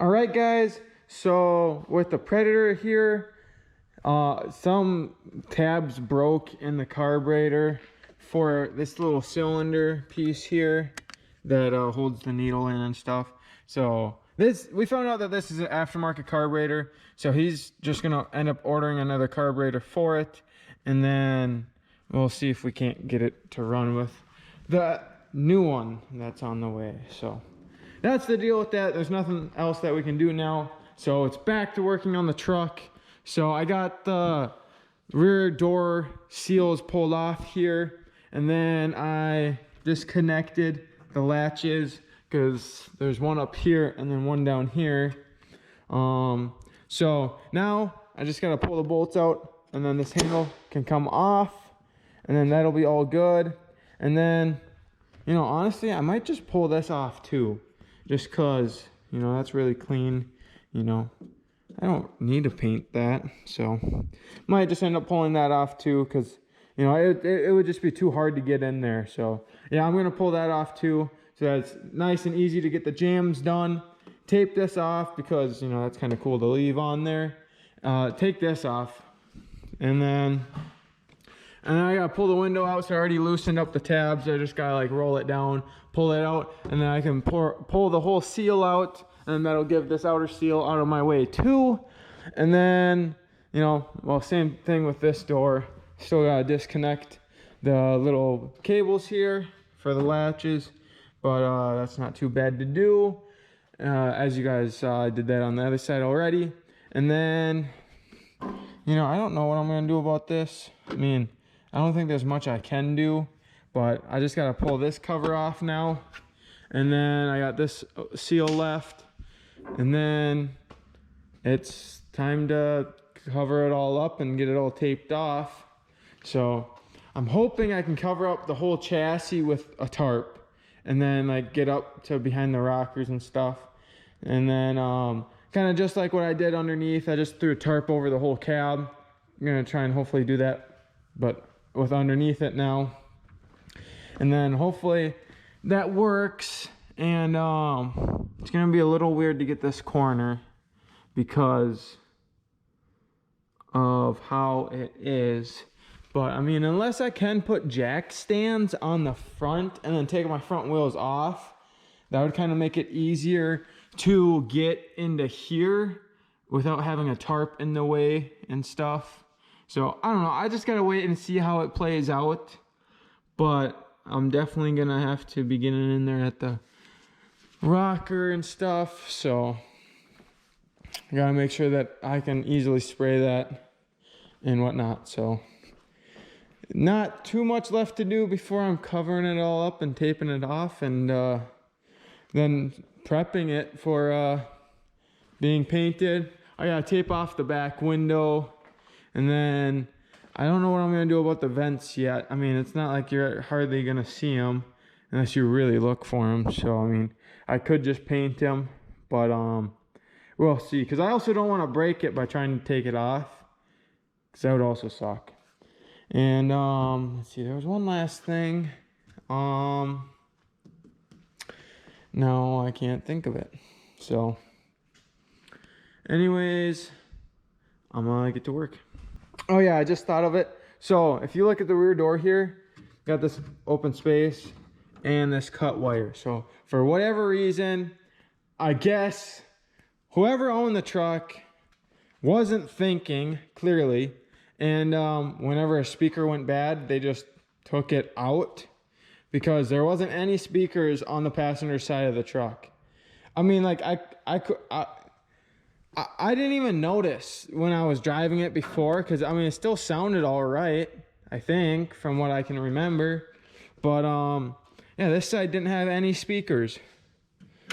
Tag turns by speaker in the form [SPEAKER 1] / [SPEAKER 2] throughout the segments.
[SPEAKER 1] All right, guys. So with the Predator here, some tabs broke in the carburetor for this little cylinder piece here that holds the needle in and stuff. So we found out that this is an aftermarket carburetor. So he's just gonna end up ordering another carburetor for it, and then we'll see if we can't get it to run with the new one that's on the way. So that's the deal with that. There's nothing else that we can do now. So it's back to working on the truck. So I got the rear door seals pulled off here, and then I disconnected the latches because there's one up here and then one down here. So now I just gotta pull the bolts out, and then this handle can come off, and then that'll be all good. And then, you know, honestly, I might just pull this off too, just cause, you know, that's really clean. You know, I don't need to paint that, so might just end up pulling that off too, because, you know, it would just be too hard to get in there. So yeah, I'm gonna pull that off too, so that's nice and easy to get the jams done. Tape this off because, you know, that's kind of cool to leave on there. Take this off, and then I gotta pull the window out. So I already loosened up the tabs. I just gotta like roll it down, pull it out, and then I can pull the whole seal out, and that'll give this outer seal out of my way too. And then, you know, well, same thing with this door. Still gotta disconnect the little cables here for the latches, but that's not too bad to do. As you guys saw, I did that on the other side already. And then, you know, I don't know what I'm gonna do about this. I mean, I don't think there's much I can do, but I just gotta pull this cover off now. And then I got this seal left. And then it's time to cover it all up and get it all taped off. So I'm hoping I can cover up the whole chassis with a tarp, and then like get up to behind the rockers and stuff. And then kind of just like what I did underneath, I just threw a tarp over the whole cab. I'm gonna try and hopefully do that, but with underneath it now. And then hopefully that works. And it's gonna be a little weird to get this corner because of how it is. But I mean, unless I can put jack stands on the front and then take my front wheels off, that would kind of make it easier to get into here without having a tarp in the way and stuff. So I don't know, I just gotta wait and see how it plays out. But I'm definitely gonna have to be getting in there at the rocker and stuff, so I gotta make sure that I can easily spray that and whatnot. So not too much left to do before I'm covering it all up and taping it off, and then prepping it for being painted. I gotta tape off the back window, and then I don't know what I'm gonna do about the vents yet. I mean, it's not like you're hardly gonna see them unless you really look for them. So I mean, I could just paint them, but we'll see. Because I also don't want to break it by trying to take it off, because that would also suck. And let's see, there was one last thing. No, I can't think of it. So anyways, I'm gonna get to work. Oh yeah, I just thought of it. So if you look at the rear door here, got this open space and this cut wire. So for whatever reason, I guess whoever owned the truck wasn't thinking clearly, and whenever a speaker went bad, they just took it out, because there wasn't any speakers on the passenger side of the truck. I mean, like I didn't even notice when I was driving it before, because I mean, it still sounded all right, I think, from what I can remember. But yeah, this side didn't have any speakers.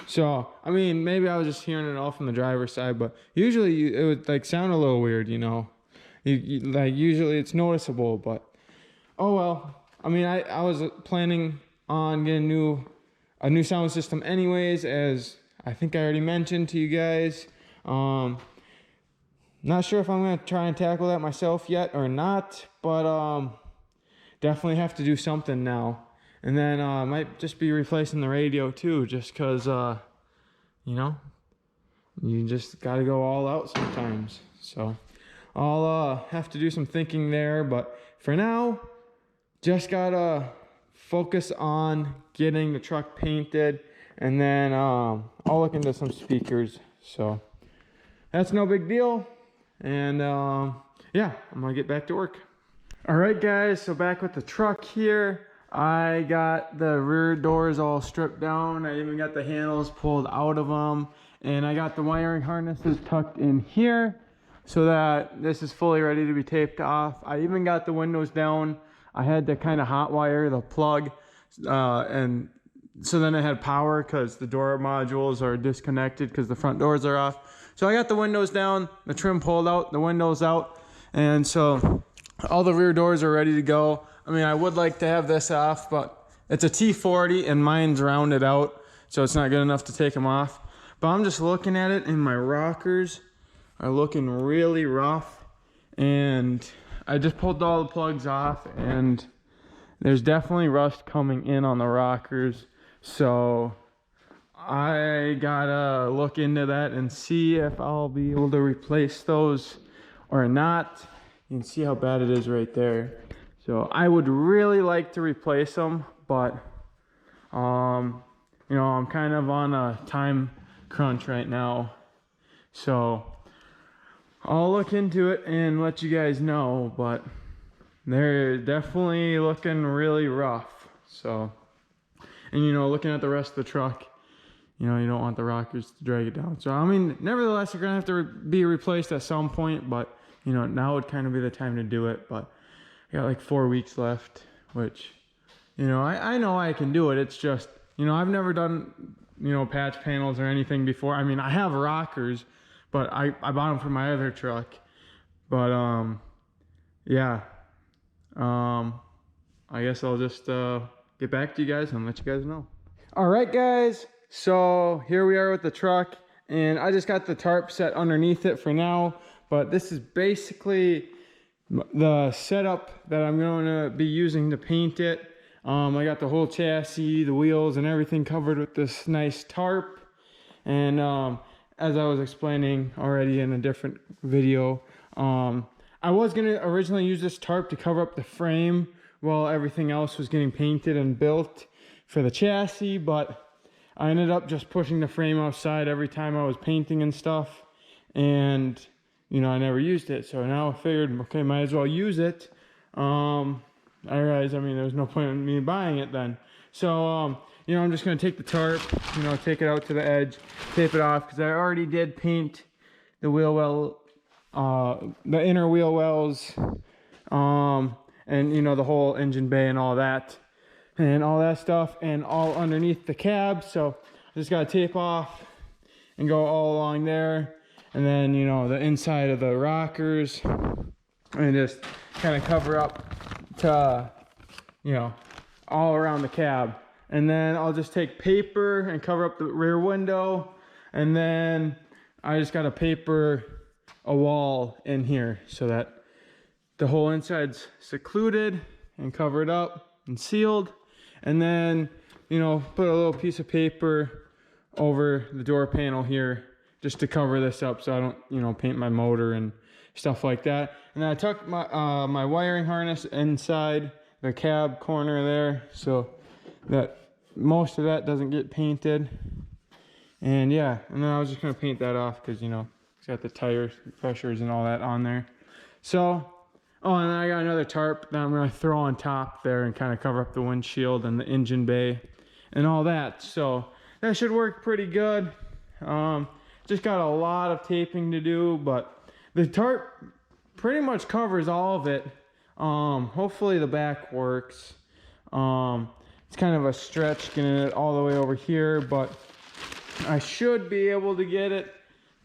[SPEAKER 1] So I mean, maybe I was just hearing it all from the driver's side, but usually it would like sound a little weird, you know. Like usually it's noticeable, but oh well. I mean, I was planning on getting a new sound system anyways, as I think I already mentioned to you guys. Not sure if I'm gonna try and tackle that myself yet or not, but definitely have to do something now. And then might just be replacing the radio too, just because you know, you just got to go all out sometimes. So I'll have to do some thinking there, but for now, just gotta focus on getting the truck painted, and then I'll look into some speakers. So that's no big deal. And yeah, I'm gonna get back to work. All right, guys, so back with the truck here. I got the rear doors all stripped down. I even got the handles pulled out of them, and I got the wiring harnesses tucked in here so that this is fully ready to be taped off. I even got the windows down. I had to kind of hot wire the plug, and so then it had power because the door modules are disconnected because the front doors are off. So I got the windows down, the trim pulled out, the windows out, and so all the rear doors are ready to go. I mean, I would like to have this off, but it's a T40 and mine's rounded out, so it's not good enough to take them off. But I'm just looking at it, and my rockers are looking really rough, and I just pulled all the plugs off, and there's definitely rust coming in on the rockers. So I gotta look into that and see if I'll be able to replace those or not. You can see how bad it is right there. So I would really like to replace them, but you know, I'm kind of on a time crunch right now. So I'll look into it and let you guys know, but they're definitely looking really rough. So, and you know, looking at the rest of the truck, you know, you don't want the rockers to drag it down. So I mean, nevertheless, they're gonna have to be replaced at some point, but you know, now would kind of be the time to do it. But I got like 4 weeks left, which, you know, I know I can do it. It's just, you know, I've never done, you know, patch panels or anything before. I mean, I have rockers, but I bought them for my other truck. But yeah, I guess I'll just get back to you guys and let you guys know. All right, guys, so here we are with the truck, and I just got the tarp set underneath it for now, but this is basically the setup that I'm going to be using to paint it. I got the whole chassis, the wheels, and everything covered with this nice tarp. And as I was explaining already in a different video, I was going to originally use this tarp to cover up the frame while everything else was getting painted and built for the chassis, but I ended up just pushing the frame outside every time I was painting and stuff, and you know, I never used it. So now I figured, okay, might as well use it. I realized, I mean, there's no point in me buying it then. So you know, I'm just going to take the tarp, you know, take it out to the edge, tape it off, because I already did paint the wheel well, the inner wheel wells, and you know, the whole engine bay and all that stuff, and all underneath the cab. So I just got to tape off and go all along there, and then, you know, the inside of the rockers, and just kind of cover up to, you know, all around the cab. And then I'll just take paper and cover up the rear window, and then I just got to paper a wall in here so that the whole inside's secluded and covered up and sealed. And then, you know, put a little piece of paper over the door panel here just to cover this up so I don't, you know, paint my motor and stuff like that. And then I tucked my my wiring harness inside the cab corner there so that most of that doesn't get painted. And yeah, and then I was just gonna paint that off because, you know, it's got the tire pressures and all that on there. So, oh, and then I got another tarp that I'm gonna throw on top there and kind of cover up the windshield and the engine bay and all that. So that should work pretty good. Just got a lot of taping to do, but the tarp pretty much covers all of it. Hopefully the back works. It's kind of a stretch getting it all the way over here, but I should be able to get it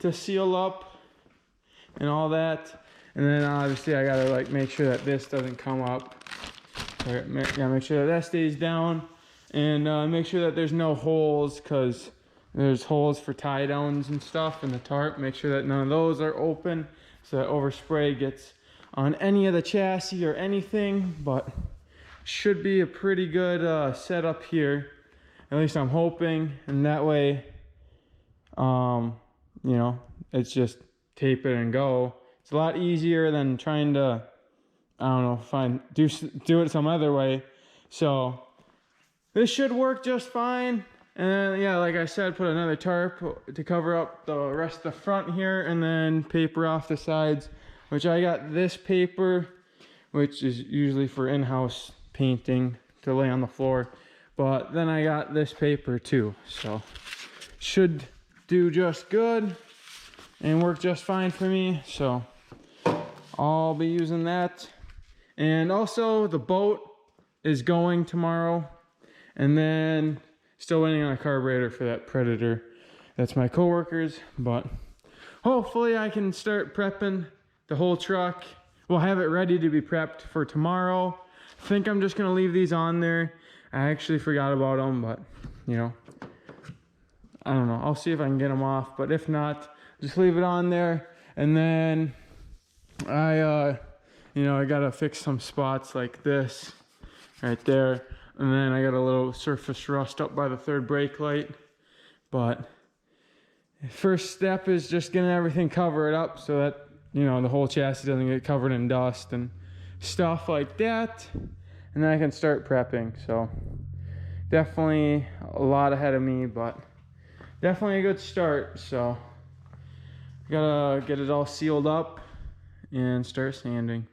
[SPEAKER 1] to seal up and all that. And then obviously I gotta like make sure that this doesn't come up. Gotta make sure that stays down, and make sure that there's no holes, because there's holes for tie downs and stuff in the tarp. Make sure that none of those are open so that overspray gets on any of the chassis or anything. But should be a pretty good setup here, at least I'm hoping. And that way, you you know, it's just tape it and go. It's a lot easier than trying to, I don't know, do it some other way. So this should work just fine. And then, yeah, like I said, put another tarp to cover up the rest of the front here, and then paper off the sides, which I got this paper, which is usually for in-house painting to lay on the floor. But then I got this paper too, so should do just good and work just fine for me. So I'll be using that. And also the boat is going tomorrow, and then still waiting on a carburetor for that Predator. That's my coworker's, but hopefully I can start prepping the whole truck. We'll have it ready to be prepped for tomorrow. I think I'm just gonna leave these on there. I actually forgot about them, but you know, I don't know. I'll see if I can get them off, but if not, just leave it on there. And then I gotta fix some spots like this right there. And then I got a little surface rust up by the third brake light. But first step is just getting everything covered up so that, you know, the whole chassis doesn't get covered in dust and stuff like that. And then I can start prepping. So definitely a lot ahead of me, but definitely a good start. So gotta get it all sealed up and start sanding.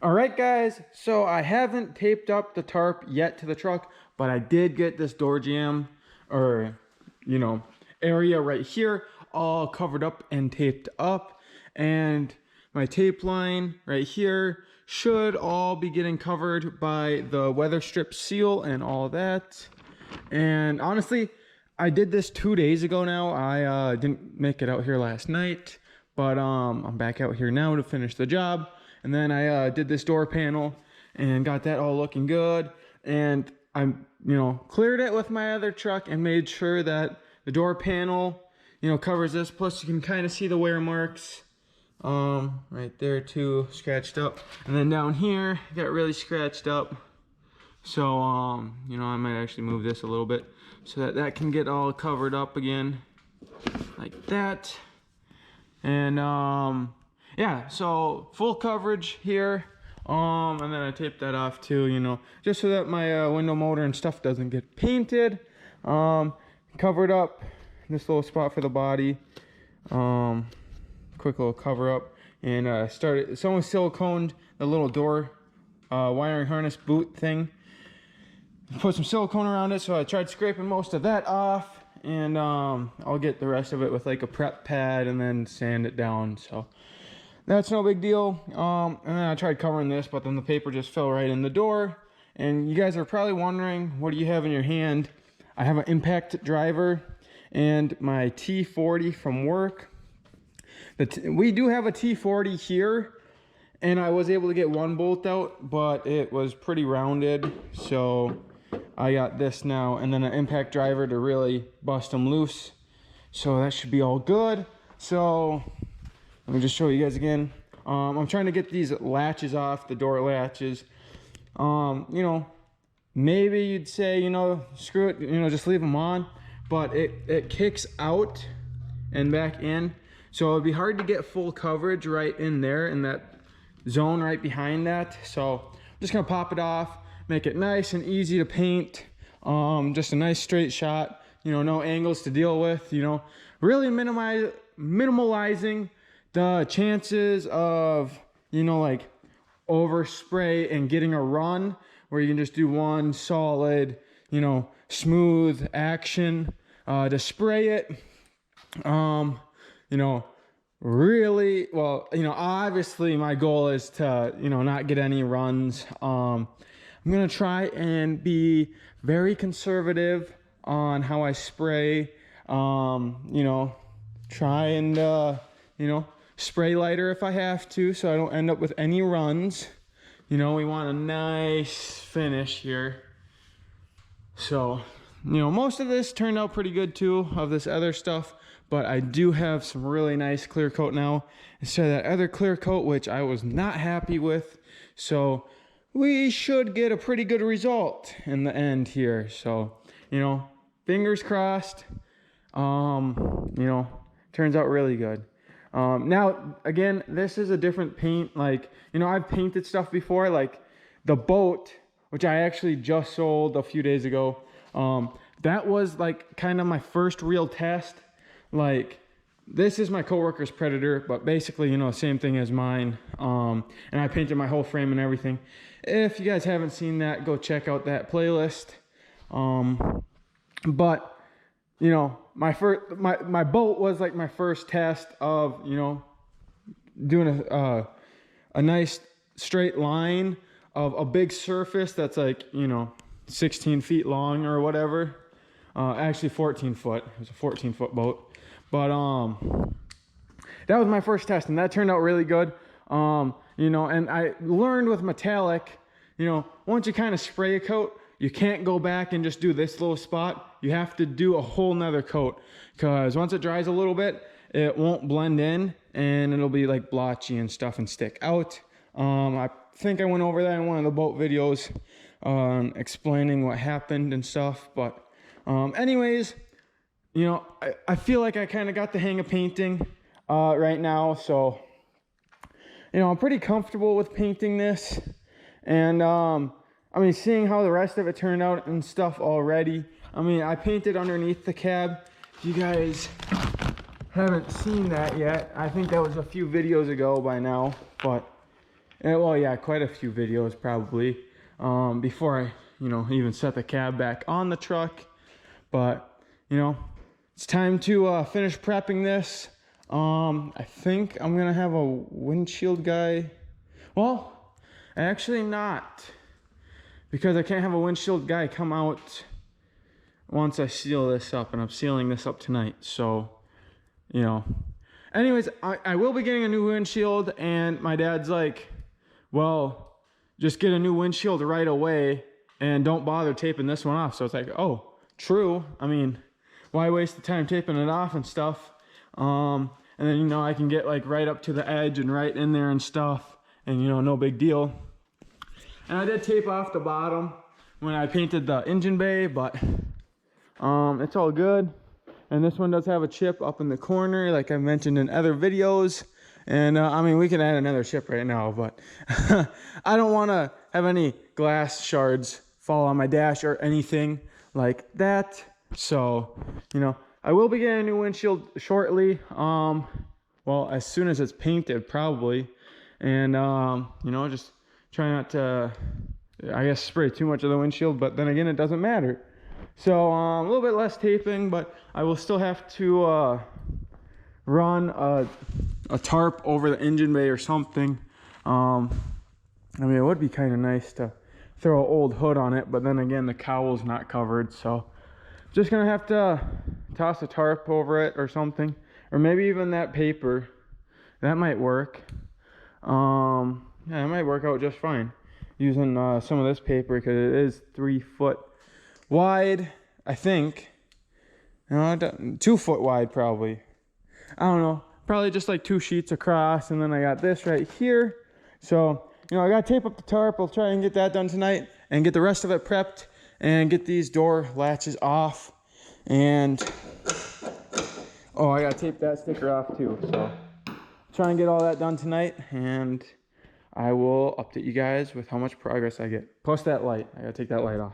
[SPEAKER 1] All right, guys, so I haven't taped up the tarp yet to the truck, but I did get this door jamb, or, you know, area right here all covered up and taped up. And my tape line right here should all be getting covered by the weather strip seal and all that. And honestly, I did this 2 days ago now. I didn't make it out here last night, but I'm back out here now to finish the job. And then I did this door panel and got that all looking good. And I, you know, cleared it with my other truck and made sure that the door panel, you know, covers this. Plus you can kind of see the wear marks right there too, scratched up. And then down here, got really scratched up. So, you know, I might actually move this a little bit so that that can get all covered up again like that. And, yeah, so full coverage here. And then I taped that off too, you know, just so that my window motor and stuff doesn't get painted. Covered up this little spot for the body. Quick little cover up, and someone siliconed the little door wiring harness boot thing. Put some silicone around it, so I tried scraping most of that off, and I'll get the rest of it with like a prep pad and then sand it down. So that's no big deal. And then I tried covering this, but then the paper just fell right in the door. And you guys are probably wondering, what do you have in your hand? I have an impact driver and my T40 from work. We do have a T40 here, and I was able to get one bolt out, but it was pretty rounded. So I got this now, and then an impact driver to really bust them loose. So that should be all good. So let me just show you guys again. I'm trying to get these latches off, the door latches. You know, maybe you'd say, you know, screw it, you know, just leave them on. But it kicks out and back in. So it'd be hard to get full coverage right in there, in that zone right behind that. So I'm just gonna pop it off, make it nice and easy to paint. Just a nice straight shot, you know, no angles to deal with, you know, really minimalizing the chances of, you know, like overspray and getting a run where you can just do one solid, you know, smooth action to spray it. You know, really, well, you know, obviously my goal is to, you know, not get any runs. I'm gonna try and be very conservative on how I spray. You know, try and you know, spray lighter if I have to, so I don't end up with any runs. You know, we want a nice finish here. So, you know, most of this turned out pretty good too, of this other stuff, but I do have some really nice clear coat now instead of that other clear coat, which I was not happy with. So we should get a pretty good result in the end here. So, you know, fingers crossed. You know, Turns out really good. Now, again, this is a different paint. Like, you know, I've painted stuff before, like the boat, which I actually just sold a few days ago. That was like kind of my first real test. Like, this is my coworker's Predator, but basically, you know, same thing as mine. And I painted my whole frame and everything. If you guys haven't seen that, go check out that playlist. But you know, my boat was like my first test of, you know, doing a nice straight line of a big surface that's like, you know, 16 feet long or whatever. Actually 14 foot. It was a 14-foot boat. But that was my first test, and that turned out really good. You know, and I learned with metallic, you know, once you kind of spray a coat, you can't go back and just do this little spot. You have to do a whole nother coat, because once it dries a little bit, it won't blend in and it'll be like blotchy and stuff and stick out. I think I went over that in one of the boat videos, explaining what happened and stuff. But anyways, you know, I feel like I kind of got the hang of painting right now. So, you know, I'm pretty comfortable with painting this. And I mean, seeing how the rest of it turned out and stuff already. I mean, I painted underneath the cab. If you guys haven't seen that yet, I think that was a few videos ago by now. But, well, yeah, quite a few videos probably. Before I, you know, even set the cab back on the truck. But, you know, it's time to finish prepping this. I think I'm going to have a windshield guy. Well, actually not. Because I can't have a windshield guy come out once I seal this up, and I'm sealing this up tonight. So, you know. Anyways, I will be getting a new windshield, and my dad's like, well, just get a new windshield right away and don't bother taping this one off. So it's like, oh, true. I mean, why waste the time taping it off and stuff? And then, you know, I can get like right up to the edge and right in there and stuff, and, you know, no big deal. And I did tape off the bottom when I painted the engine bay, but it's all good. And this one does have a chip up in the corner, like I mentioned in other videos. And I mean, we can add another chip right now, but I don't want to have any glass shards fall on my dash or anything like that. So, you know, I will be getting a new windshield shortly. Well, as soon as it's painted, probably. And, you know, just try not to, I guess, spray too much of the windshield, but then again, it doesn't matter. So a little bit less taping, but I will still have to run a tarp over the engine bay or something. I mean, it would be kind of nice to throw an old hood on it, but then again, the cowl's not covered, so just gonna have to toss a tarp over it or something, or maybe even that paper. That might work. Yeah, it might work out just fine using some of this paper, because it is 3 foot wide, I think. No, 2 foot wide probably. I don't know. Probably just like 2 sheets across, and then I got this right here. So, you know, I got to tape up the tarp. I'll try and get that done tonight and get the rest of it prepped and get these door latches off. And, oh, I got to tape that sticker off too. So, try and get all that done tonight, and I will update you guys with how much progress I get. Plus that light. I gotta take that light off.